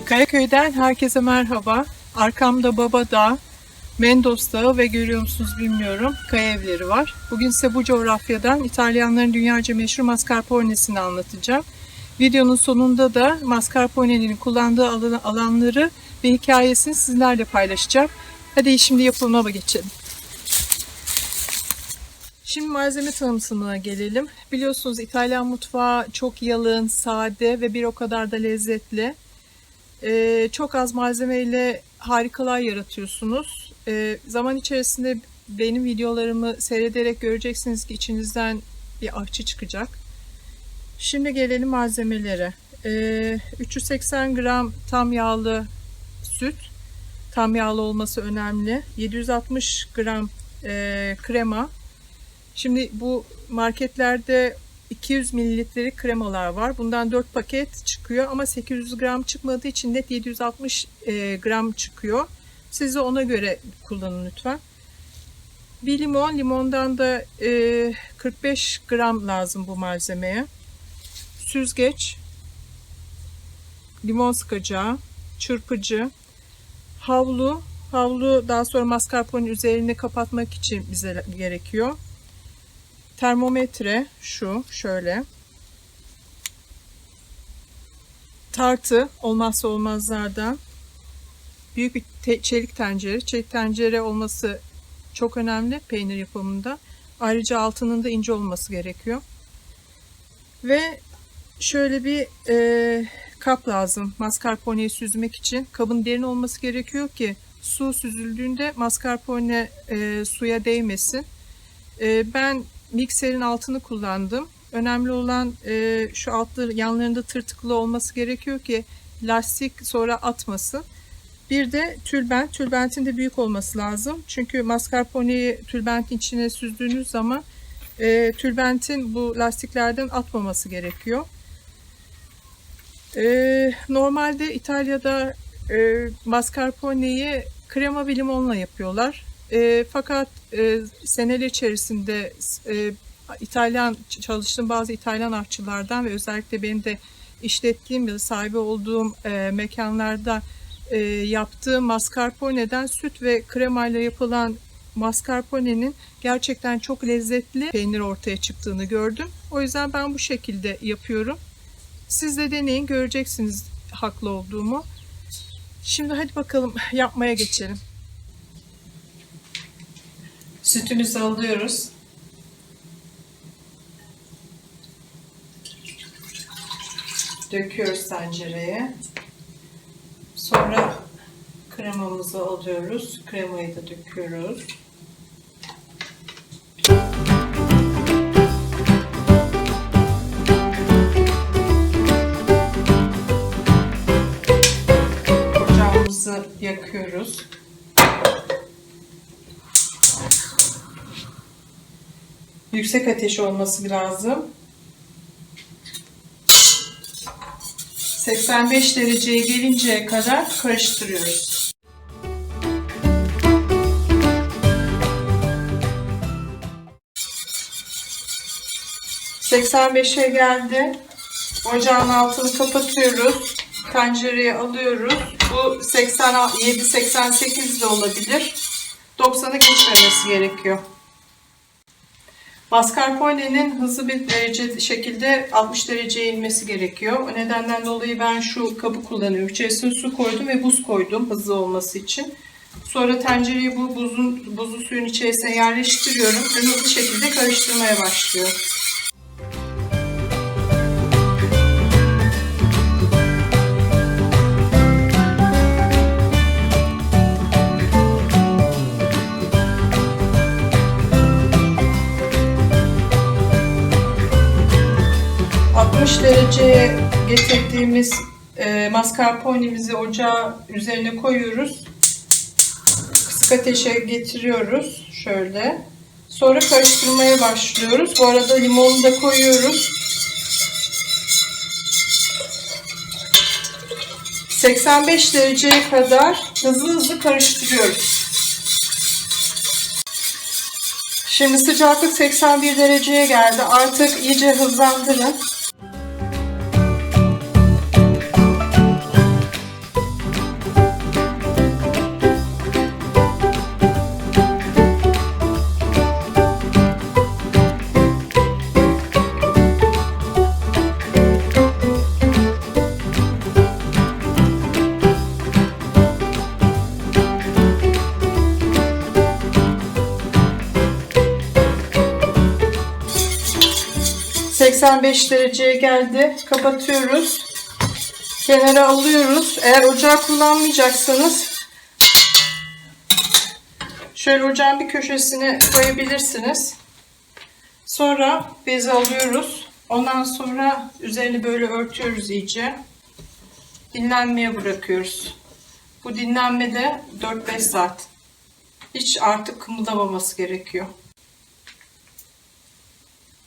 Karaköy'den herkese merhaba. Arkamda Baba Dağı, Mendos Dağı ve görüyor musunuz bilmiyorum kaya evleri var. Bugün size bu coğrafyadan İtalyanların dünyaca meşhur mascarpone'sini anlatacağım. Videonun sonunda da mascarpone'nin kullandığı alanları ve hikayesini sizlerle paylaşacağım. Hadi şimdi yapımına geçelim. Şimdi malzeme tanıtımına gelelim. Biliyorsunuz İtalyan mutfağı çok yalın, sade ve bir o kadar da lezzetli. Çok az malzemeyle harikalar yaratıyorsunuz. Zaman içerisinde benim videolarımı seyrederek göreceksiniz ki içinizden bir aşçı çıkacak. Şimdi gelelim malzemelere. 380 gram tam yağlı süt. Tam yağlı olması önemli. 760 gram krema. Şimdi bu marketlerde 200 mililitrelik kremalar var. Bundan 4 paket çıkıyor ama 800 gram çıkmadığı için net 760 gram çıkıyor. Siz de ona göre kullanın lütfen. Bir limon, limondan da 45 gram lazım bu malzemeye. Süzgeç, limon sıkacağı, çırpıcı, havlu. Havlu daha sonra mascarpone'nin üzerini kapatmak için bize gerekiyor. Termometre şu şöyle. Tartı olmazsa olmazlardan. Büyük bir çelik tencere. Çelik tencere olması çok önemli peynir yapımında. Ayrıca altının da ince olması gerekiyor. Ve şöyle bir kap lazım mascarpone'yi süzmek için. Kabın derin olması gerekiyor ki su süzüldüğünde mascarpone suya değmesin. Ben mikserin altını kullandım. Önemli olan şu altları yanlarında tırtıklı olması gerekiyor ki lastik sonra atmasın. Bir de tülbent. Tülbentin de büyük olması lazım. Çünkü mascarpone'yi tülbentin içine süzdüğünüz zaman tülbentin bu lastiklerden atmaması gerekiyor. Normalde İtalya'da mascarpone'yi krema ve limonla yapıyorlar. Fakat seneler içerisinde çalıştığım bazı İtalyan aşçılardan ve özellikle benim de işlettiğim ya da sahibi olduğum mekanlarda yaptığım mascarpone'den süt ve kremayla yapılan mascarpone'nin gerçekten çok lezzetli peynir ortaya çıktığını gördüm. O yüzden ben bu şekilde yapıyorum. Siz de deneyin, göreceksiniz haklı olduğumu. Şimdi hadi bakalım yapmaya geçelim. Sütümüzü alıyoruz. Döküyoruz tencereye. Sonra kremamızı alıyoruz. Kremayı da döküyoruz. Ocağımızı yakıyoruz. Yüksek ateş olması lazım. 85 dereceye gelinceye kadar karıştırıyoruz. 85'e geldi. Ocağın altını kapatıyoruz. Tencereye alıyoruz. Bu 87-88 de olabilir. 90'ı geçmemesi gerekiyor. Mascarpone'nin hızlı bir şekilde 60 dereceye inmesi gerekiyor. O nedenden dolayı ben şu kabı kullanıyorum. İçerisine su koydum ve buz koydum hızlı olması için. Sonra tencereyi bu buzlu suyun içerisine yerleştiriyorum ve hızlı şekilde karıştırmaya başlıyorum. Dereceye getirdiğimiz mascarpone'imizi ocağın üzerine koyuyoruz. Kısık ateşe getiriyoruz. Şöyle. Sonra karıştırmaya başlıyoruz. Bu arada limonu da koyuyoruz. 85 dereceye kadar hızlı karıştırıyoruz. Şimdi sıcaklık 81 dereceye geldi. Artık iyice hızlandırın. 185 dereceye geldi. Kapatıyoruz. Kenara alıyoruz. Eğer ocağı kullanmayacaksanız şöyle ocağın bir köşesine koyabilirsiniz. Sonra bezi alıyoruz. Ondan sonra üzerini böyle örtüyoruz iyice. Dinlenmeye bırakıyoruz. Bu dinlenmede 4-5 saat. Hiç artık kımıldamaması gerekiyor.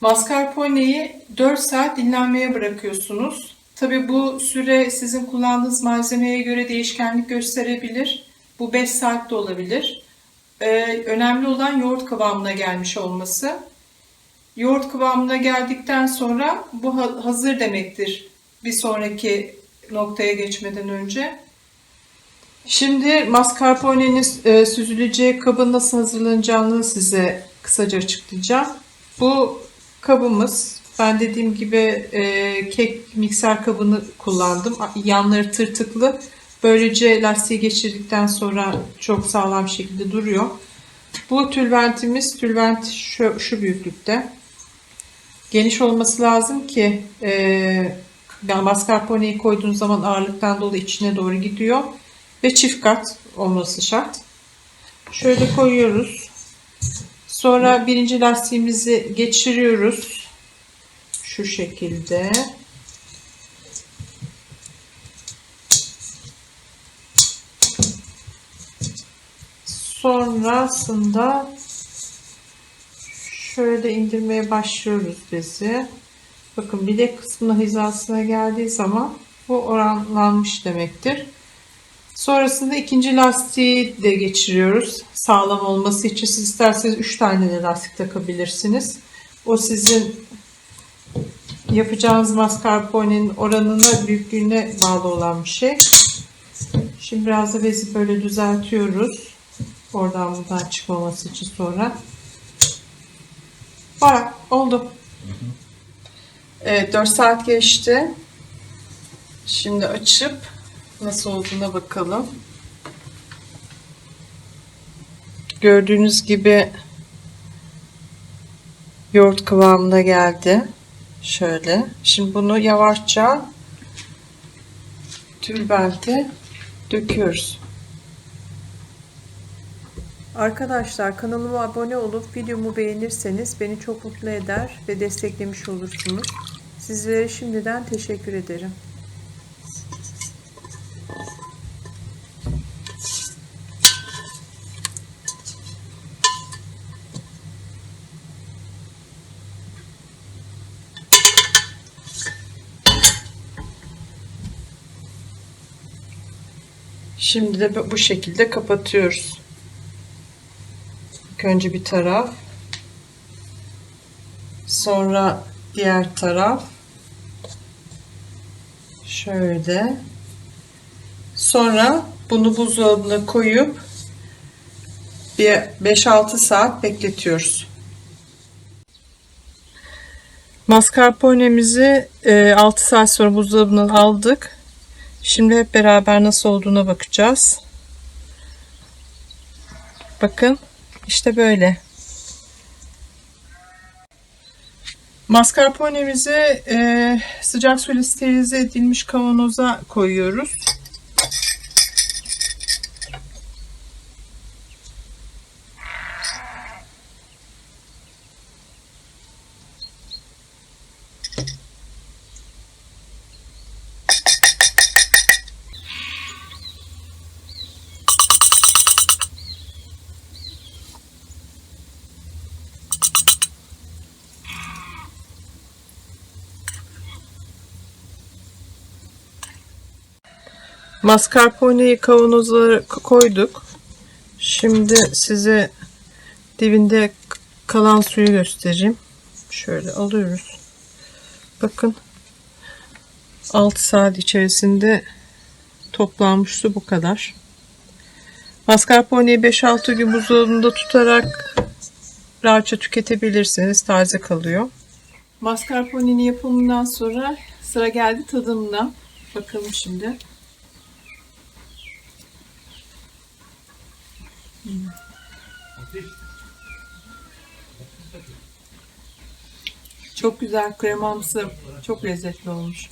Mascarpone'yi 4 saat dinlenmeye bırakıyorsunuz. Tabi bu süre sizin kullandığınız malzemeye göre değişkenlik gösterebilir. Bu 5 saat de olabilir. Önemli olan yoğurt kıvamına gelmiş olması. Yoğurt kıvamına geldikten sonra bu hazır demektir. Bir sonraki noktaya geçmeden önce. Şimdi mascarpone'nin süzüleceği kabın nasıl hazırlanacağını size kısaca açıklayacağım. Bu kabımız, ben dediğim gibi kek mikser kabını kullandım. Yanları tırtıklı. Böylece lastiği geçirdikten sonra çok sağlam şekilde duruyor. Bu tülbentimiz, tülbent şu büyüklükte. Geniş olması lazım ki yani mascarpone'yi koyduğunuz zaman ağırlıktan dolayı içine doğru gidiyor. Ve çift kat olması şart. Şöyle koyuyoruz. Sonra birinci lastiğimizi geçiriyoruz. Şu şekilde. Sonrasında şöyle indirmeye başlıyoruz bezi. Bakın bilek kısmına hizasına geldiği zaman bu oranlanmış demektir. Sonrasında ikinci lastiği de geçiriyoruz. Sağlam olması için siz isterseniz 3 tane de lastik takabilirsiniz. O sizin yapacağınız mascarpone'nin oranına, büyüklüğüne bağlı olan bir şey. Şimdi biraz da bezi böyle düzeltiyoruz. Oradan buradan çıkmaması için sonra. Var, oldu. Evet, 4 saat geçti. Şimdi açıp nasıl olduğuna bakalım. Gördüğünüz gibi yoğurt kıvamına geldi. Şöyle. Şimdi bunu yavaşça tülbente döküyoruz. Arkadaşlar kanalıma abone olup videomu beğenirseniz beni çok mutlu eder ve desteklemiş olursunuz. Sizlere şimdiden teşekkür ederim. Şimdi de bu şekilde kapatıyoruz. İlk önce bir taraf, sonra diğer taraf, şöyle. Sonra bunu buzdolabına koyup bir 5-6 saat bekletiyoruz. Mascarpone'mizi 6 saat sonra buzdolabından aldık. Şimdi hep beraber nasıl olduğuna bakacağız. Bakın işte böyle. Mascarpone'mizi sıcak suyla sterilize edilmiş kavanoza koyuyoruz. Mascarpone'yi kavanozlara koyduk. Şimdi size dibinde kalan suyu göstereyim. Şöyle alıyoruz. Bakın 6 saat içerisinde toplanmış su bu kadar. Mascarpone'yi 5-6 gün buzdolabında tutarak rahatça tüketebilirsiniz. Taze kalıyor. Mascarpone'nin yapımından sonra sıra geldi tadımına. Bakalım şimdi. Çok güzel, kremamsı, çok lezzetli olmuş.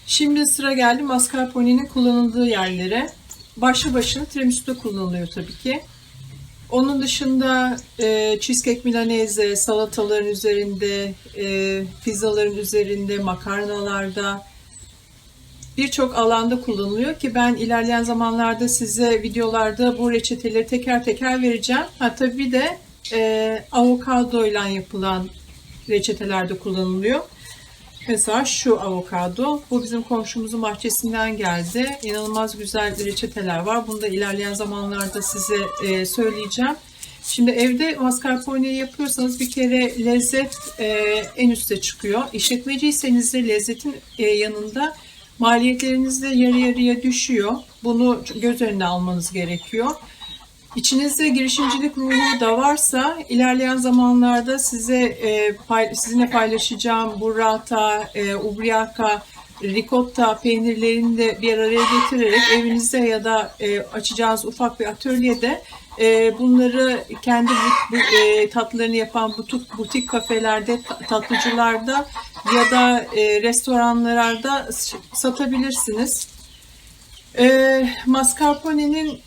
Şimdi sıra geldi mascarpone'nin kullanıldığı yerlere. Başlı başına tiramisu kullanılıyor tabii ki. Onun dışında cheesecake milanese, salataların üzerinde, pizzaların üzerinde, makarnalarda birçok alanda kullanılıyor ki ben ilerleyen zamanlarda size videolarda bu reçeteleri teker teker vereceğim. Ha tabii bir de avokado ile yapılan reçetelerde kullanılıyor. Mesela şu avokado, bu bizim komşumuzun bahçesinden geldi. İnanılmaz güzel reçeteler var. Bunu da ilerleyen zamanlarda size söyleyeceğim. Şimdi evde mascarpone yapıyorsanız bir kere lezzet en üste çıkıyor. İşletmeciyseniz de lezzetin yanında maliyetleriniz de yarı yarıya düşüyor. Bunu göz önüne almanız gerekiyor. İçinizde girişimcilik ruhu da varsa ilerleyen zamanlarda sizinle paylaşacağım burrata, ubriaca, ricotta peynirlerini de bir araya getirerek evinizde ya da açacağınız ufak bir atölyede bunları kendi tatlarını yapan butik kafelerde, tatlıcılarda ya da restoranlarda satabilirsiniz. Mascarpone'nin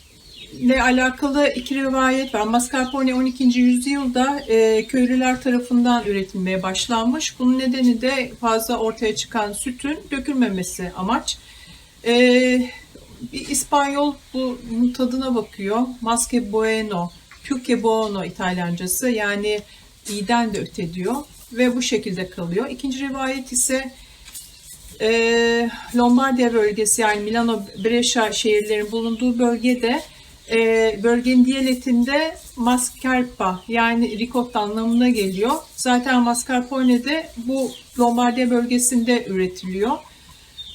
ile alakalı iki rivayet var. Mascarpone 12. yüzyılda köylüler tarafından üretilmeye başlanmış. Bunun nedeni de fazla ortaya çıkan sütün dökülmemesi amaç. Bir İspanyol bunun tadına bakıyor. Masque buono, più che buono İtalyancası, yani iyiden de öte diyor ve bu şekilde kalıyor. İkinci rivayet ise Lombardiya bölgesi, yani Milano, Brescia şehirlerin bulunduğu bölgede bölgenin diyalektiğinde mascarpa, yani ricotta anlamına geliyor. Zaten mascarpone de bu Lombardiya bölgesinde üretiliyor.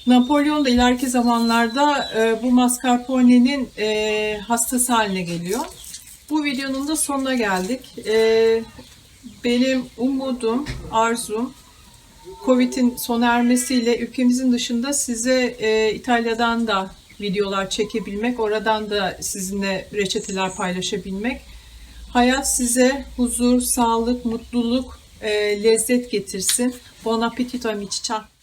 Napolyon da ileriki zamanlarda bu mascarpone'nin hastası haline geliyor. Bu videonun da sonuna geldik. Benim umudum, arzum, Covid'in sona ermesiyle ülkemizin dışında size İtalya'dan da videolar çekebilmek, oradan da sizinle reçeteler paylaşabilmek. Hayat size huzur, sağlık, mutluluk, lezzet getirsin. Buon appetito amici, ciao.